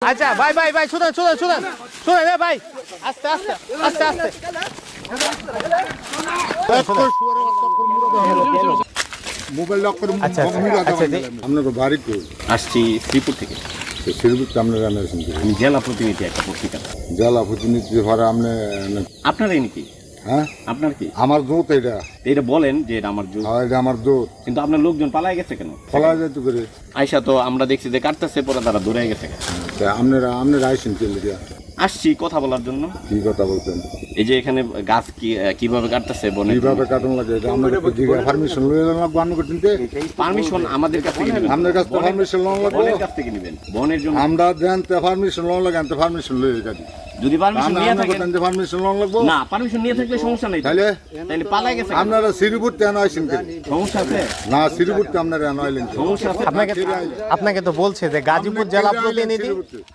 আচ্ছা ভাই ভাই ভাই শুনেন শুনেন শুনেন শুনেন এ ভাই আস্তে আস্তে আস্তে আস্তে মোবাইল লক করে আচ্ছা, আচ্ছা, আপনার বাড়ি তো আসছি শ্রীপুর থেকে। শ্রীপুর আপনারা জানাচ্ছেন আমি জেলা প্রতিনিধি একটা পত্রিকা। জেলা প্রতিনিধি হওয়ার আপনি আপনারাই নাকি? হ্যাঁ আপনার কি আমার দোত এটা এটা বলেন যে এটা আমার জোর, এটা আমার দোত কিন্তু আপনার লোকজন পালাই গেছে কেন? ফলা যেতে করে আয়সা তো আমরা দেখছি যে কাটতেছে, পরে তারা দৌড়ে গেছে কেন? আপনারা আইসেন চলে গিয়া আসছি কথা বলার জন্য। কি কথা বলছেন এই যে এখানে গাছ কিভাবে কাটতেছে বনে, কিভাবে কাটন লাগে এটা আমরা পারমিশন লয়ে লাগবো আপনি করতে পারমিশন আমাদের কাছ থেকে নেবেন? আপনার কাছ থেকে পারমিশন লোন লাগবে বনের কাছ থেকে নেবেন, বনের জন্য। আমরা জানতে পারমিশন লোন লাগে আনতে পারমিশন লয়ে গাড়ি যদি পারমিশন নিয়ে থাকেন, পারমিশন লোন লাগবো না পারমিশন নিয়ে থাকলে সমস্যা নেই, তাহলে তাহলে পালাই গেছে কেন? আপনারা শ্রীপুরতে আনা আইসেন কেন সমস্যা আছে, না শ্রীপুরতে আপনারা আনা আইলেন সমস্যা আছে। আপনাকে তো বলছে যে গাজীপুর জেলা প্রতিনিধি